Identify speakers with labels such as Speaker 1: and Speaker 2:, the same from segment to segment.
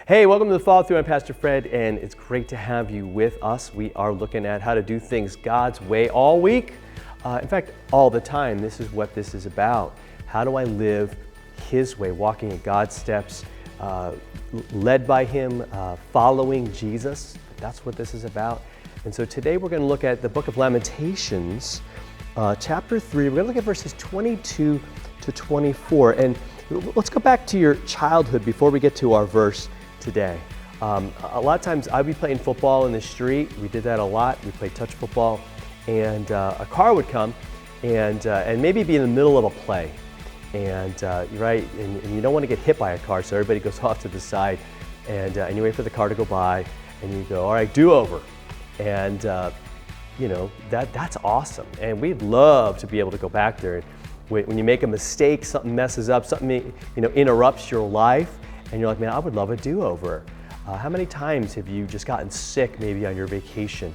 Speaker 1: Hey, welcome to the Follow Through. I'm Pastor Fred, and it's great to have you with us. We are looking at how to do things God's way all week. In fact, all the time. This is what this is about. How do I live His way, walking in God's steps, led by Him, following Jesus? That's what this is about. And so today we're going to look at the book of Lamentations, chapter 3. We're going to look at verses 22 to 24. And let's go back to your childhood before we get to our verse today. A lot of times I'd be playing football in the street. We did that a lot. We played touch football, and a car would come and maybe be in the middle of a play, and you don't want to get hit by a car, so everybody goes off to the side, and you wait for the car to go by, and you go, all right, do over, and that's awesome, and we'd love to be able to go back there. When you make a mistake, something messes up, something interrupts your life, and you're like, man, I would love a do-over. How many times have you just gotten sick maybe on your vacation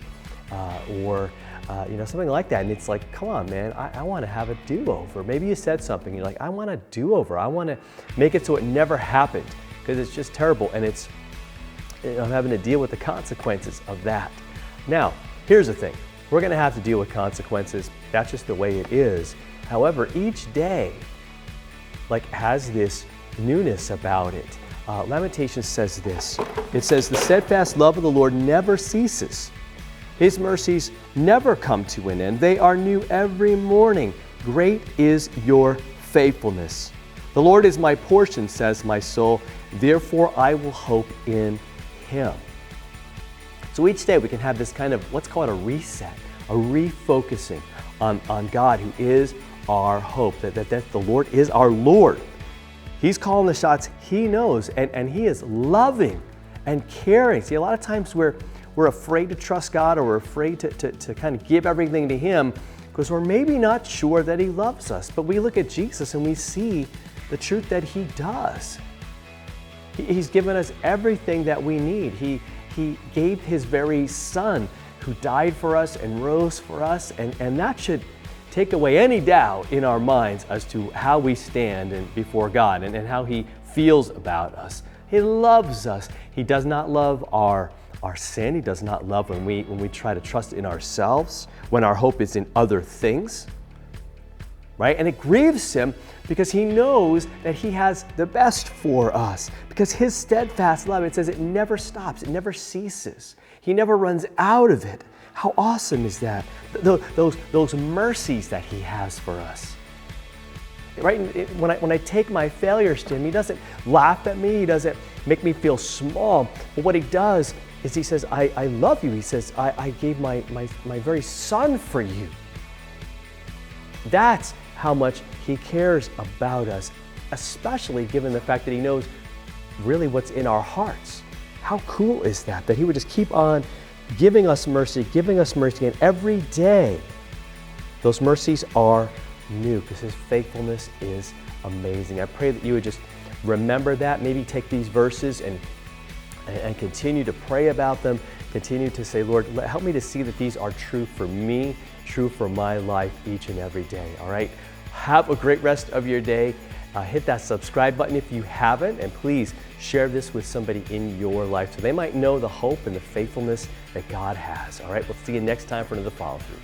Speaker 1: or something like that? And it's like, come on, man, I want to have a do-over. Maybe you said something, you're like, I want a do-over. I want to make it so it never happened because it's just terrible. And I'm having to deal with the consequences of that. Now, here's the thing. We're going to have to deal with consequences. That's just the way it is. However, each day has this newness about it. Lamentations says this. It says, the steadfast love of the Lord never ceases. His mercies never come to an end. They are new every morning. Great is your faithfulness. The Lord is my portion, says my soul. Therefore I will hope in Him. So each day we can have this kind of, let's call it a reset, a refocusing on God, who is our hope, that the Lord is our Lord. He's calling the shots. He knows, and He is loving and caring. See, a lot of times we're afraid to trust God, or we're afraid to kind of give everything to Him because we're maybe not sure that He loves us. But we look at Jesus and we see the truth that He does. He's given us everything that we need. He gave His very Son, who died for us and rose for us, and that should take away any doubt in our minds as to how we stand before God and how He feels about us. He loves us. He does not love our sin. He does not love when we try to trust in ourselves, when our hope is in other things, right? And it grieves Him because He knows that He has the best for us, because His steadfast love, it says, it never stops. It never ceases. He never runs out of it. How awesome is that? Those mercies that He has for us. Right? When I take my failures to Him, He doesn't laugh at me. He doesn't make me feel small. But what He does is He says, I love you. He says, I gave my very Son for you. That's how much He cares about us, especially given the fact that He knows really what's in our hearts. How cool is that? That He would just keep on giving us mercy, and every day those mercies are new because His faithfulness is amazing. I pray that you would just remember that, maybe take these verses and continue to pray about them, continue to say, Lord, help me to see that these are true for me, true for my life each and every day, all right? Have a great rest of your day. Hit that subscribe button if you haven't, and please share this with somebody in your life so they might know the hope and the faithfulness that God has. All right, we'll see you next time for another follow through.